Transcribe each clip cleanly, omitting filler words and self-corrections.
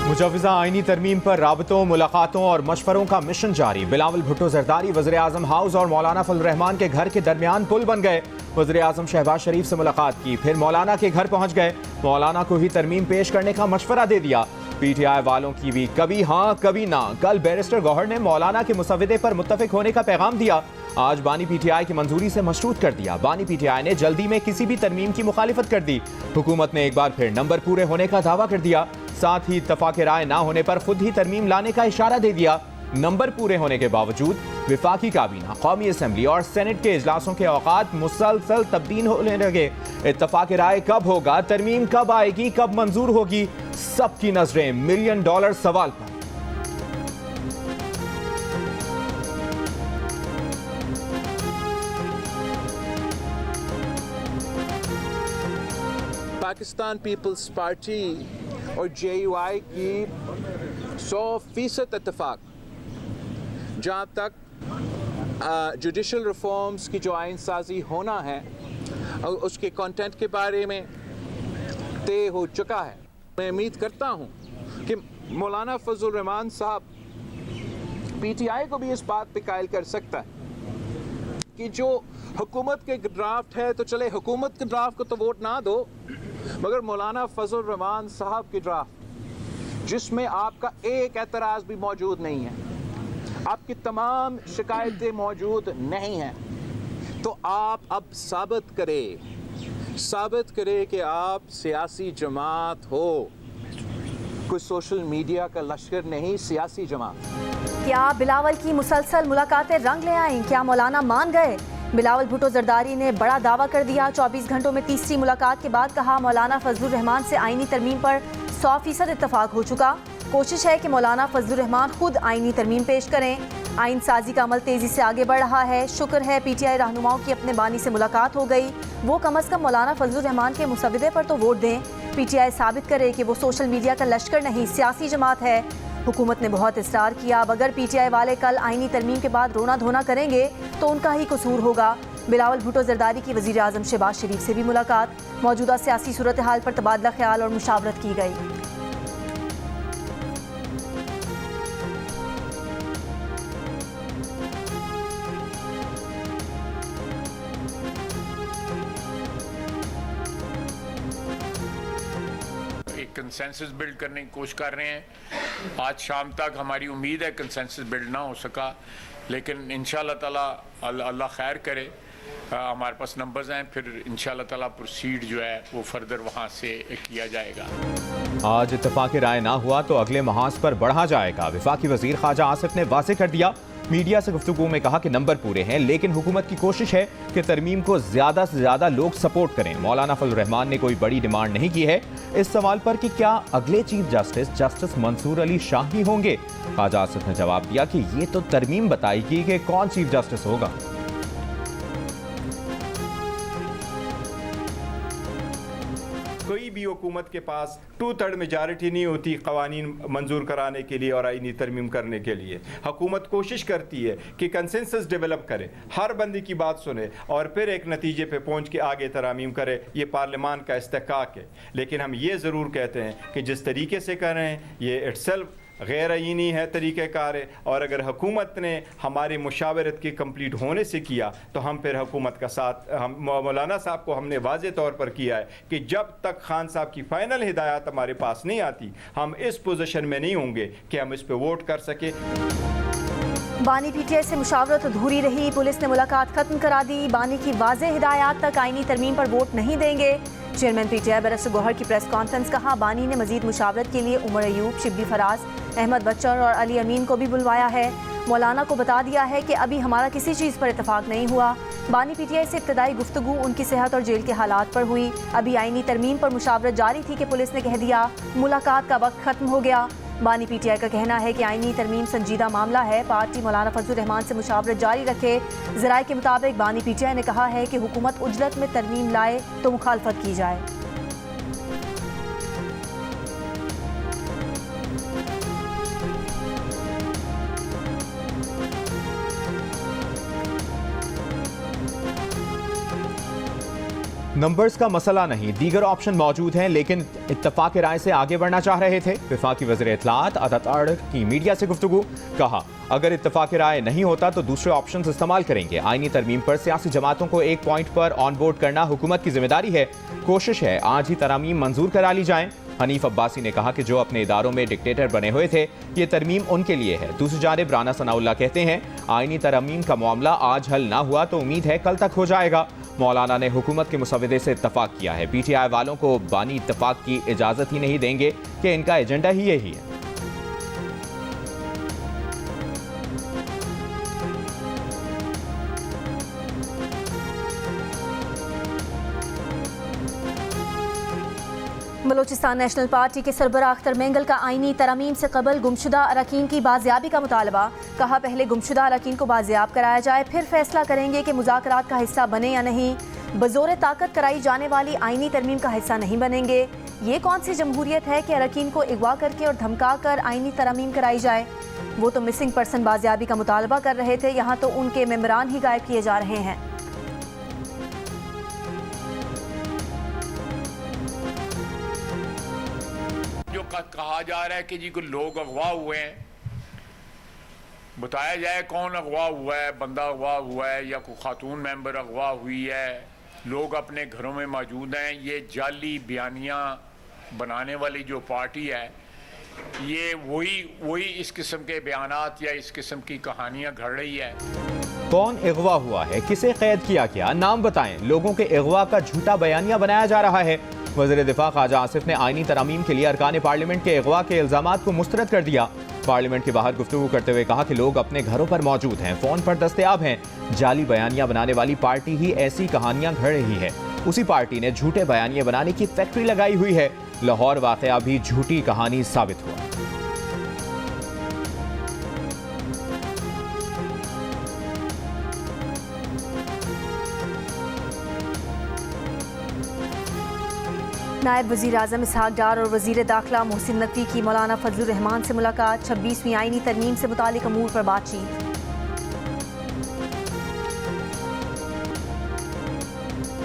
मुजव्वज़ा आईनी तरमीम पर राबतों, मुलाकातों और मशवरों का मिशन जारी। बिलावल भुट्टो जरदारी वज़ीर आज़म हाउस और मौलाना फजल रहमान के घर के दरमियान पुल बन गए। वज़ीर आज़म शहबाज शरीफ से मुलाकात की, फिर मौलाना के घर पहुंच गए। मौलाना को ही तरमीम पेश करने का मशवरा दे दिया। PTI वालों की भी कभी हाँ कभी ना। कल बैरिस्टर गौहर ने मौलाना के मुसविदे पर मुत्तफिक होने का पैगाम दिया। आज बानी PTI की मंजूरी से मशरूत कर दिया। बानी PTI ने जल्दी में किसी भी तरमीम की मुखालिफत कर दी। हुकूमत ने एक बार फिर नंबर पूरे होने का दावा कर दिया। साथ ही इत्तफाक राय ना होने पर खुद ही तरमीम लाने का इशारा दे दिया। नंबर पूरे होने के बावजूद विफाकी काबीना, कौमी असम्बली और सेनेट के इजलासों के औकात मुसलसल तब्दील होने लगे। इत्तफाक राय कब होगा, तरमीम कब आएगी, कब मंजूर होगी, सबकी नजरें $1 मिलियन सवाल पर। पाकिस्तान पीपल्स पार्टी और JUI की 100% इत्तेफाक, जहाँ तक जुडिशल रिफॉर्म्स की जो आइन साजी होना है और उसके कंटेंट के बारे में तय हो चुका है। मैं उम्मीद करता हूँ कि मौलाना फजल रहमान साहब PTI को भी इस बात पे कायल कर सकता है कि जो हुकूमत के ड्राफ्ट है तो चले हुकूमत के ड्राफ्ट को तो वोट ना दो, मगर मौलाना फजल रहमान साहब की ड्राफ्ट जिसमें आपका एक एतराज़ भी मौजूद नहीं है, आपकी तमाम शिकायतें मौजूद नहीं हैं, तो आप अब साबित करें कि आप सियासी जमात हो, कोई सोशल मीडिया का लश्कर नहीं, सियासी जमात। क्या बिलावल की मुसलसल मुलाकातें रंग ले आईं? क्या मौलाना मान गए? बिलावल भुट्टो जरदारी ने बड़ा दावा कर दिया। 24 घंटों में तीसरी मुलाकात के बाद कहा, मौलाना फजल रहमान से आईनी तरमीम पर 100% इत्तफाक हो चुका। कोशिश है कि मौलाना फजल रहमान खुद आईनी तरमीम पेश करें। आइन साजी का अमल तेजी से आगे बढ़ रहा है। शुक्र है PTI रहनुमाओं की अपने बानी से मुलाकात हो गई। वो कम अज़ कम मौलाना फजल रहमान के मुसविदे पर तो वोट दें। PTI साबित करे कि वो सोशल मीडिया का लश्कर नहीं, सियासी जमात है। हुकूमत ने बहुत इसरार किया। अब अगर PTI वाले कल आईनी तरमीम के बाद रोना धोना करेंगे तो उनका ही कसूर होगा। बिलावल भुट्टो जरदारी की वज़ीर आज़म शहबाज शरीफ से भी मुलाकात। मौजूदा सियासी सूरत हाल पर तबादला ख्याल और मुशावरत की गई। कंसेंसस बिल्ड करने की कोशिश कर रहे हैं। आज शाम तक हमारी उम्मीद है कंसेंसस बिल्ड ना हो सका, लेकिन इंशाअल्लाह ताला अल्लाह खैर करे, हमारे पास नंबर्स हैं, फिर इंशाअल्लाह ताला प्रोसीड जो है वो फर्दर वहाँ से किया जाएगा। आज इत्तफाक राय ना हुआ तो अगले महाज पर बढ़ा जाएगा। वफाकी वजीर ख्वाजा आसिफ ने वाज़ेह कर दिया। मीडिया से गुफ्तगू में कहा कि नंबर पूरे हैं, लेकिन हुकूमत की कोशिश है कि तरमीम को ज़्यादा से ज़्यादा लोग सपोर्ट करें। मौलाना फजल रहमान ने कोई बड़ी डिमांड नहीं की है। इस सवाल पर कि क्या अगले चीफ जस्टिस मंसूर अली शाह ही होंगे, ख्वाजा आसिफ ने जवाब दिया कि ये तो तरमीम बताएगी कि कौन चीफ जस्टिस होगा। कोई भी हुकूमत के पास 2/3 मेजॉरिटी नहीं होती कवानीन मंजूर कराने के लिए और आईनी तरमीम करने के लिए। हुकूमत कोशिश करती है कि कंसेंसस डेवलप करे, हर बंदी की बात सुने और फिर एक नतीजे पे पहुंच के आगे तरामीम करे। ये पार्लियामान का इस्तेहकाक है। लेकिन हम ये ज़रूर कहते हैं कि जिस तरीके से कर रहे हैं ये इट्सेल्फ गैर आईनी है, तरीक़ेकार है। और अगर हुकूमत ने हमारी मुशावरत के कंप्लीट होने से किया तो हम फिर हुकूमत का साथ, हम मौलाना साहब को हमने वाज़े तौर पर किया है कि जब तक खान साहब की फ़ाइनल हिदायत हमारे पास नहीं आती हम इस पोजीशन में नहीं होंगे कि हम इस पर वोट कर सके। बानी PTI से मुशावरत अधूरी रही। पुलिस ने मुलाकात खत्म करा दी। बानी की वाज़ेह हिदायत तक आईनी तरमीम पर वोट नहीं देंगे। चेयरमैन PTI बैरिस्टर गौहर की प्रेस कॉन्फ्रेंस। कहा, बानी ने मजीद मुशावरत के लिए उमर अयूब, शिबली फराज, अहमद बच्चन और अली अमीन को भी बुलवाया है। मौलाना को बता दिया है कि अभी हमारा किसी चीज़ पर इतफाक नहीं हुआ। बानी PTI से इब्तदाई गुफ्तगू उनकी सेहत और जेल के हालात पर हुई। अभी आईनी तरमीम पर मुशावरत जारी थी कि पुलिस ने कह दिया मुलाकात का वक्त खत्म हो गया। बानी PTI का कहना है कि आईनी तरमीम संजीदा मामला है। पार्टी मौलाना फजल रहमान से मुशावरत जारी रखे। ज़राए के मुताबिक बानी PTI ने कहा है कि हुकूमत उजलत में तरमीम लाए तो मुखालफत की जाए। नंबर्स का मसला नहीं, दीगर ऑप्शन मौजूद हैं, लेकिन इत्तफाक राय से आगे बढ़ना चाह रहे थे। वफाकी वज़ीर इत्तलात अतातुर्क की मीडिया से गुफ्तगू, कहा अगर इत्तफाक राय नहीं होता तो दूसरे ऑप्शन इस्तेमाल करेंगे। आईनी तरमीम पर सियासी जमातों को एक पॉइंट पर ऑन बोर्ड करना हुकूमत की जिम्मेदारी है। कोशिश है आज ही तरमीम मंजूर करा ली जाएं। हनीफ अब्बासी ने कहा कि जो अपने इदारों में डिक्टेटर बने हुए थे, ये तरमीम उनके लिए है। दूसरी जानिब राना सनाउल्लाह कहते हैं आईनी तरमीम का मामला आज हल ना हुआ तो उम्मीद है कल तक हो जाएगा। मौलाना ने हुकूमत के मुसवदे से इत्तफाक किया है। PTI वालों को बानी इत्तफाक की इजाज़त ही नहीं देंगे कि इनका एजेंडा ही यही है। बलोचिस्तान नेशनल पार्टी के सरबराह अख्तर मेंगल का आईनी तरमीम से कबल गुमशुदा अरकान की बाजियाबी का मुतालबा। कहा पहले गुमशुदा अरकान को बाजियाब कराया जाए, फिर फैसला करेंगे कि मुज़ाकरात का हिस्सा बने या नहीं। बज़ोर ताकत कराई जाने वाली आईनी तरमीम का हिस्सा नहीं बनेंगे। ये कौन सी जमहूरियत है कि अरकान को अगवा करके और धमका कर आईनी तरमीम कराई जाए। वो तो मिसिंग पर्सन बाजियाबी का मुतालबा कर रहे थे, यहाँ तो उनके मेम्बरान ही गायब किए जा रहे हैं। जो कहा जा रहा है कि जी कोई लोग अगवा हुए हैं, बताया जाए कौन अगवा हुआ है, बंदा अगवा हुआ है या कोई खातून मेंबर अगवा हुई है, लोग अपने घरों में मौजूद हैं। ये जाली बयानियाँ बनाने वाली जो पार्टी है, ये वही इस किस्म के बयानात या इस किस्म की कहानियाँ घड़ रही है। कौन अगवा हुआ है, किसे कैद किया गया, नाम बताएं। लोगों के अगवा का झूठा बयानिया बनाया जा रहा है। वज़ीर दिफा ख्वाजा आसिफ ने आईनी तरमीम के लिए अरकान पार्लियामेंट के अगवा के इल्जामात को मुस्तरद कर दिया। पार्लियामेंट के बाहर गुफ्तगू करते हुए कहा कि लोग अपने घरों पर मौजूद हैं, फोन पर दस्तयाब हैं। जाली बयानिया बनाने वाली पार्टी ही ऐसी कहानियां घड़ रही है। उसी पार्टी ने झूठे बयानिया बनाने की फैक्ट्री लगाई हुई है। लाहौर वाकया भी झूठी कहानी साबित हुआ। नायब वज़ीर आज़म इसहाक डार और वज़ीर दाखिला मोहसिन नकवी की मौलाना फजलुर रहमान से मुलाकात। 26वीं आईनी तरमीम से मुतालिक अमूर पर बातचीत।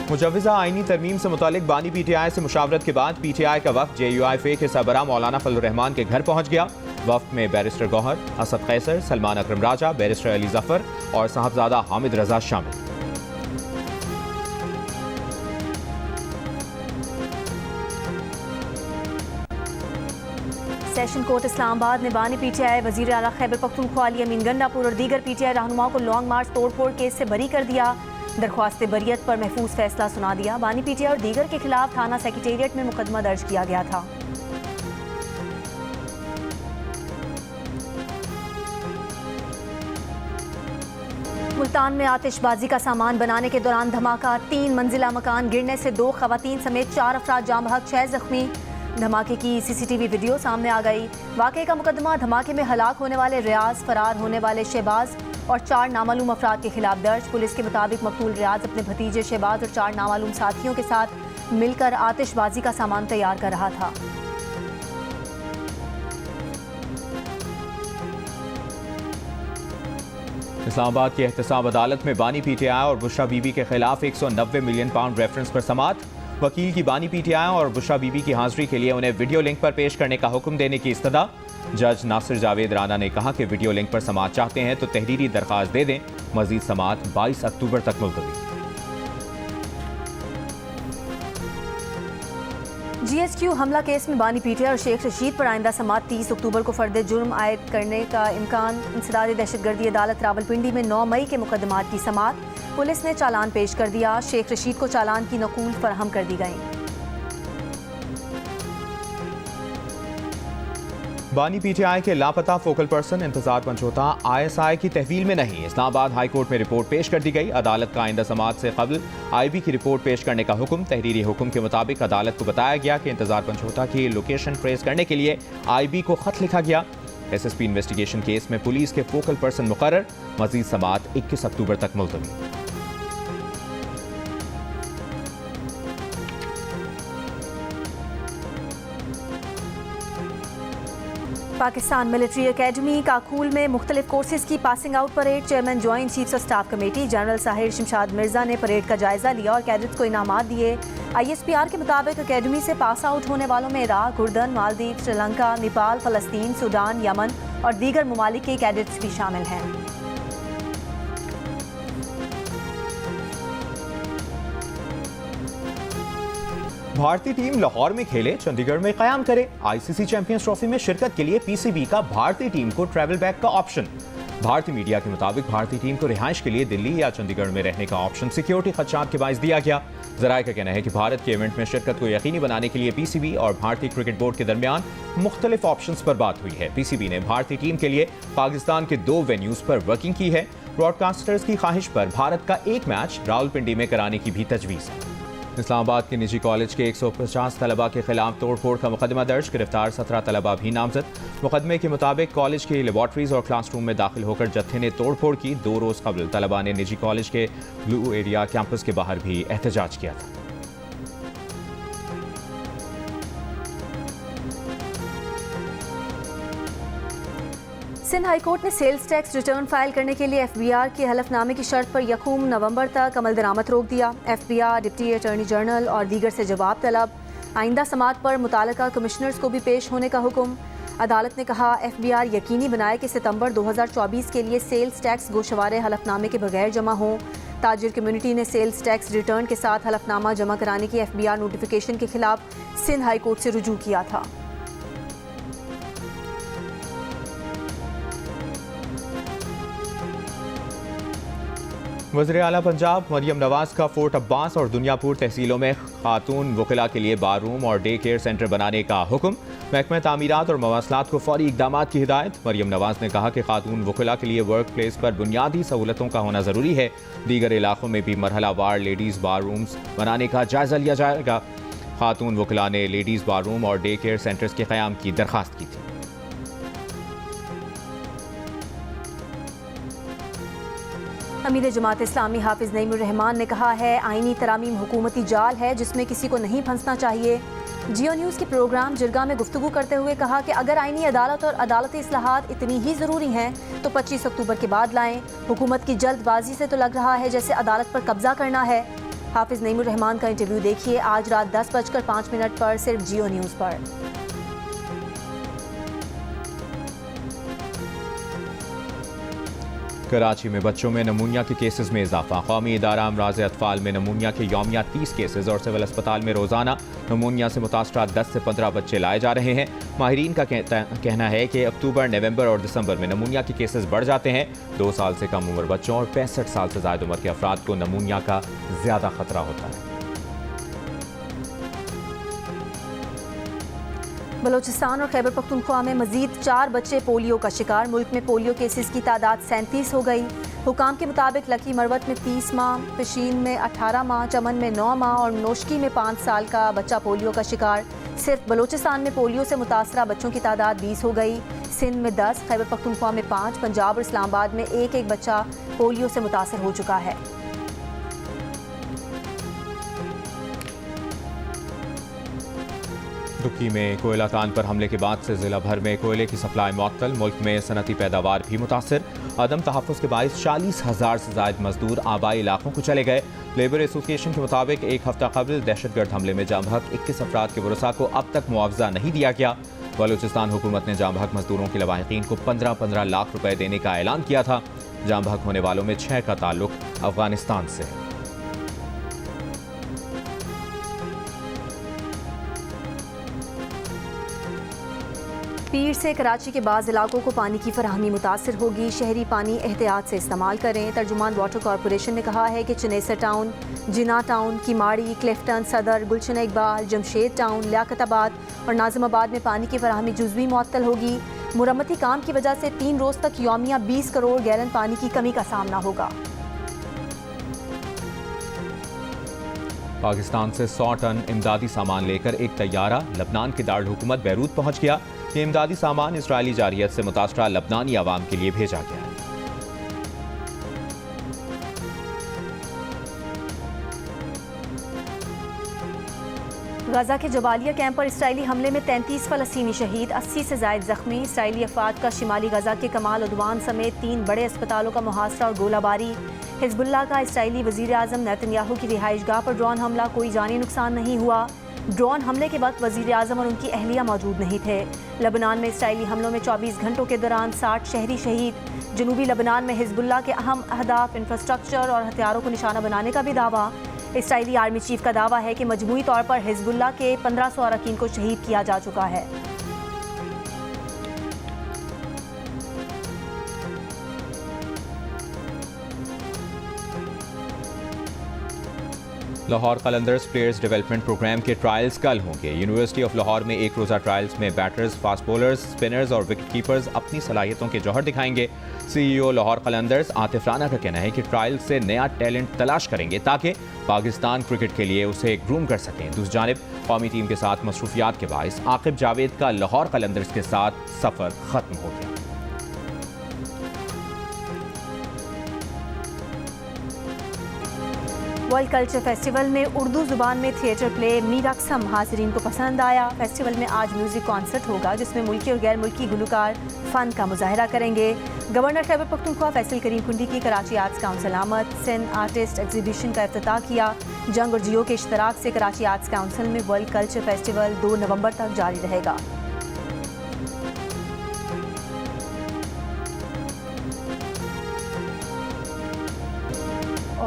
मुजव्वज़ा आईनी तरमीम से मुतालिक बानी PTI से मुशावरत के बाद PTI का वफ़द JUIFA के सरबराह मौलाना फजलुर रहमान के घर पहुँच गया। वफ़द में बैरिस्टर गौहर, असद कैसर, सलमान अकरम राजा, बैरिस्टर अली जफ़र और साहबजादा हामिद रजा शामिल। सेशन कोर्ट इस्लामाबाद ने बानी PTI वज़ीर आला खैबर पख्तूनख्वा अली अमीन गंडापुर और दीगर PTI रहनुमाओं को लॉन्ग मार्च तोड़फोड़ केस से बरी कर दिया। दरख्वास्त बरियत पर महफूज फैसला सुना दिया। बानी PTI और दीगर के खिलाफ थाना सेक्रेटेरिएट में मुकदमा दर्ज किया गया था। मुल्तान में आतिशबाजी का सामान बनाने के दौरान धमाका। 3 मंजिला मकान गिरने से 2 खवातीन समेत 4 अफराद जाँ बहक, 6 जख्मी। धमाके की CCTV वीडियो सामने आ गई। वाक़े का मुकदमा धमाके में हलाक होने वाले रियाज, फरार होने वाले शहबाज और 4 नामालूम अफराद के खिलाफ दर्ज। पुलिस के मुताबिक मकतूल रियाज अपने भतीजे शहबाज और 4 नामालूम साथियों के साथ मिलकर आतिशबाजी का सामान तैयार कर रहा था। इस्लामाबाद की एहतसाब अदालत में बानी PTI और बुशरा बीबी के खिलाफ 190 मिलियन पाउंड रेफरेंस पर समाअत। वकील की बानी PTI और बुशरा बीबी की हाजिरी के लिए उन्हें वीडियो लिंक पर पेश करने का हुक्म देने की इस्तदा। जज नासिर जावेद राना ने कहा कि वीडियो लिंक पर समाअत चाहते हैं तो तहरीरी दरख्वास्त दे दें। मजीद समाअत 22 अक्टूबर तक मुलतवी। GSQ हमला केस में बानी PTI और शेख रशीद पर आइंदा समाअत 30 अक्टूबर को फर्द जुर्म आयद करने का इम्कान। इंसदाद दहशतगर्दी अदालत रावलपिंडी में 9 मई के मुकदमात की समाअत। पुलिस ने चालान पेश कर दिया। शेख रशीद को चालान की नकूल फराहम कर दी गई। बानी PTI के लापता फोकल पर्सन इंतजार पंचोता ISI की तहवील में नहीं। इस्लामाबाद हाई कोर्ट में रिपोर्ट पेश कर दी गई। अदालत का आइंदा समाअत से कबल IB की रिपोर्ट पेश करने का हुक्म। तहरीरी हुक्म के मुताबिक अदालत को बताया गया कि इंतजार पंचोता की लोकेशन ट्रेस करने के लिए IB को खत लिखा गया। SSP इन्वेस्टिगेशन केस में पुलिस के फोकल पर्सन मुकर्रर। मजीद समाअत 21 अक्टूबर तक मुलतवी। पाकिस्तान मिलिट्री एकेडमी काकूल में मुख्तलिफ कोर्सेज की passing out parade. Chairman joint chiefs of staff committee general Sahir Shamshad Mirza ने परेड का जायजा लिया और कैडेट्स को इनामात दिए। ISPR के मुताबिक एकेडमी से पास आउट होने वालों में इराक, उर्दन, मालदीव, श्रीलंका, नेपाल, फलस्तीन, सूडान, यमन और दीगर ममालिक के कैडेट्स भी शामिल हैं। भारतीय टीम लाहौर में खेले, चंडीगढ़ में कयाम करे। ICC चैंपियंस ट्रॉफी में शिरकत के लिए PCB का भारतीय टीम को ट्रैवल बैक का ऑप्शन। भारतीय मीडिया के मुताबिक भारतीय टीम को रिहाइश के लिए दिल्ली या चंडीगढ़ में रहने का ऑप्शन सिक्योरिटी खदशात के बायस दिया गया। जराये का कहना है कि भारत के इवेंट में शिरकत को यकीनी बनाने के लिए PCB और भारतीय क्रिकेट बोर्ड के दरमियान मुख्तलिफ ऑप्शंस पर बात हुई है। PCB ने भारतीय टीम के लिए पाकिस्तान के 2 वेन्यूज पर वर्किंग की है। ब्रॉडकास्टर्स की ख्वाहिश पर भारत का एक मैच रावलपिंडी में कराने की भी तजवीज़ है। इस्लामाबाद के निजी कॉलेज के 150 तलबा के खिलाफ तोड़फोड़ का मुकदमा दर्ज, गिरफ्तार 17 तलबा भी नामजद। मुकदमे के मुताबिक कॉलेज की लेबॉर्ट्रीज और क्लासरूम में दाखिल होकर जत्थे ने तोड़फोड़ की। 2 रोज़ कबल तलबा ने निजी कॉलेज के ब्लू एरिया कैंपस के बाहर भी एहतजाज किया था। सिंध हाईकोर्ट ने सेल्स टैक्स रिटर्न फाइल करने के लिए FBR के हलफनामे की शर्त पर 1 नवंबर तक अमल दरामद रोक दिया। FBR, डिप्टी अटॉर्नी जनरल और दीगर से जवाब तलब। आइंदा समात पर मुतालिका कमिश्नर्स को भी पेश होने का हुक्म। अदालत ने कहा FBR यकीनी बनाए कि सितंबर 2024 के लिए सेल्स टैक्स गोशवारे हलफनामे के बगैर जमा हों। ताजिर कम्युनिटी ने सेल्स टैक्स रिटर्न के साथ हलफनामा जमा कराने की FBR नोटिफिकेशन के खिलाफ सिंध हाईकोर्ट से रुजू किया था। वज़ीर आला पंजाब मरियम नवाज का फोर्ट अब्बास और दुनियापुर तहसीलों में खातून वकिला के लिए बार रूम और डे केयर सेंटर बनाने का हुक्म। महकमा तामीरात और मवासलात को फौरी इक़दामात की हिदायत। मरियम नवाज ने कहा कि खातून वकिला के लिए वर्क प्लेस पर बुनियादी सहूलतों का होना ज़रूरी है। दीगर इलाकों में भी मरहला वार लेडीज़ बार रूम्स बनाने का जायज़ा लिया जाएगा। खातून वकिला ने लेडीज़ बार रूम और डे केयर सेंटर्स के क़याम की दरख्वास्त की थी। अमीर जमात इस्लामी हाफिज नईमुर रहमान ने कहा है आईनी तरामीम हुकूमती जाल है जिसमें किसी को नहीं फंसना चाहिए। जियो न्यूज़ के प्रोग्राम जिरगा में गुफ्तगू करते हुए कहा कि अगर आईनी अदालत और अदालती इस्लाहात इतनी ही ज़रूरी हैं तो 25 अक्टूबर के बाद लाएं। हुकूमत की जल्दबाजी से तो लग रहा है जैसे अदालत पर कब्जा करना है। हाफिज नईमुर रहमान का इंटरव्यू देखिए आज रात 10:05 पर सिर्फ जियो न्यूज़ पर। कराची में बच्चों में नमूनिया के केसेस में इजाफा। कौमी इदारा अमराज अतफाल में नमूनिया के यौमिया 30 केसेस और सिविल अस्पताल में रोजाना नमूनिया से मुतासरा 10 से 15 बच्चे लाए जा रहे हैं। माहिरीन का कहना है कि अक्टूबर, नवंबर और दिसंबर में नमूनिया के केसेस बढ़ जाते हैं। 2 साल से कम उम्र बच्चों और 65 साल से ज़ायद उम्र के अफराद को नमूनिया का ज़्यादा खतरा होता है। बलोचिस्तान और खैबर पख्तूनख्वा में मजीद 4 बच्चे पोलियो का शिकार। मुल्क में पोलियो केसेस की तादाद 37 हो गई। हुकाम के मुताबिक लकी मरवत में 30 माह, पिशीन में 18 माह, चमन में 9 माह और नोशकी में 5 साल का बच्चा पोलियो का शिकार। सिर्फ बलोचिस्तान में पोलियो से मुतासरा बच्चों की तादाद 20 हो गई। सिंध में 10, खैबर पख्तूनख्वा में 5, पंजाब और इस्लामाबाद में एक बच्चा पोलियो से मुतासर हो चुका है। दुक्की में कोयला कान पर हमले के बाद से जिला भर में कोयले की सप्लाई मुअत्तल। मुल्क में सनती पैदावार भी मुतासर। अदम तहफ़्फ़ुज़ के बाइस 40,000 से ज़ायद मजदूर आबाई इलाकों को चले गए। लेबर एसोसिएशन के मुताबिक एक हफ्ता कबल दहशतगर्द हमले में जाम बहक 21 अफराद के वरसा को अब तक मुआवजा नहीं दिया गया। बलूचिस्तान हुकूमत ने जाम बहक मजदूरों के लवाहिकीन को 15-15 लाख रुपए देने का ऐलान किया था। जाम बहक होने वालों में 6 का ताल्लुक अफगानिस्तान से है। पीर से कराची के बाज़ इलाकों को पानी की फराहमी मुतासर होगी। शहरी पानी एहतियात से इस्तेमाल करें। तर्जुमान वाटर कॉरपोरेशन ने कहा है कि चनेसर टाउन, जिना टाउन, किमाड़ी, क्लिफ्टन, सदर, गुलशन इकबाल, जमशेद टाउन, लियाकताबाद और नाजिमाबाद में पानी की फराहमी जुज़वी मुअत्तल होगी। मुरम्मती काम की वजह से 3 रोज़ तक यौमिया 20 करोड़ गैलन पानी की कमी का सामना होगा। पाकिस्तान से 100 टन इमदादी सामान लेकर एक तैयारा लबनान के दारुल हुकूमत बैरूत पहुंच गया। ये इमदादी सामान इसराइली जारियत से मुतासरा लबनानी आवाम के लिए भेजा गया है। गजा के जबालिया कैंप पर इसराइली हमले में 33 फ़लस्तीनी शहीद, 80 से ज़ायद ज़ख्मी। इसराइली अफवाज का शिमाली गजा के कमाल उद्वान समेत 3 बड़े अस्पतालों का मुहासरा और गोलाबारी। हिजबुल्लाह का इसराइली वज़ीर आज़म नेतन्याहू की रिहाइशगाह पर ड्रोन हमला, कोई जानी नुकसान नहीं हुआ। ड्रोन हमले के वक्त वज़ीर आज़म और उनकी अहलिया मौजूद नहीं थे। लबनान में इसराइली हमलों में 24 घंटों के दौरान 60 शहरी शहीद। जनूबी लबनान में हिजबुल्लाह के अहम अहदाफ, इंफ्रास्ट्रक्चर और हथियारों को निशाना बनाने का भी दावा। इसराइली आर्मी चीफ का दावा है कि मजमूई तौर पर हिजबुल्लाह के 1500 अरकान को शहीद किया जा चुका है। Lahore Qalandars players development programme के ट्रायल्स कल होंगे। यूनिवर्सिटी ऑफ लाहौर में एक रोज़ा ट्रायल्स में बैटर्स, फास्ट बॉलर्स, स्पिनर्स और विकेट कीपर्स अपनी सलाहियतों के जौहर दिखाएंगे। CEO लाहौर कलंदर्स आतिफ राना का कहना है कि ट्रायल से नया टैलेंट तलाश करेंगे ताकि पाकिस्तान क्रिकेट के लिए उसे ग्रूम कर सकें। दूसरी जानिब कौमी टीम के साथ मसरूफियात के बाइस आकिब जावेद का लाहौर कलंदर्स के साथ सफ़र ख़त्म हो गया। वर्ल्ड कल्चर फेस्टिवल में उर्दू ज़ुबान में थिएटर प्ले मीर अक्सम हाज़रीन को पसंद आया। फेस्टिवल में आज म्यूज़िक कॉन्सर्ट होगा जिसमें मुल्की और गैर मुल्की गुलकार फ़न का मुजाहरा करेंगे। गवर्नर खैबर पख्तूनख्वा फैसल करीम कुंडी की कराची आर्ट्स काउंसिल आमद, सिंध आर्टिस्ट एग्जीबिशन का इफ्तिताह किया। जंग और जियो के इश्तराक से कराची आर्ट्स काउंसिल में वर्ल्ड कल्चर फेस्टिवल 2 नवंबर तक जारी रहेगा।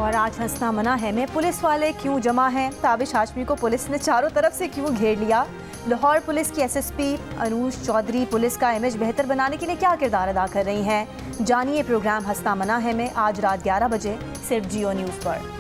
और आज हंसना मना है में पुलिस वाले क्यों जमा हैं, ताबिश हाशमी को पुलिस ने चारों तरफ से क्यों घेर लिया। लाहौर पुलिस की SSP अनूश चौधरी पुलिस का इमेज बेहतर बनाने के लिए क्या किरदार अदा कर रही हैं, जानिए प्रोग्राम हंसना मना है में आज रात 11 बजे सिर्फ जियो न्यूज़ पर।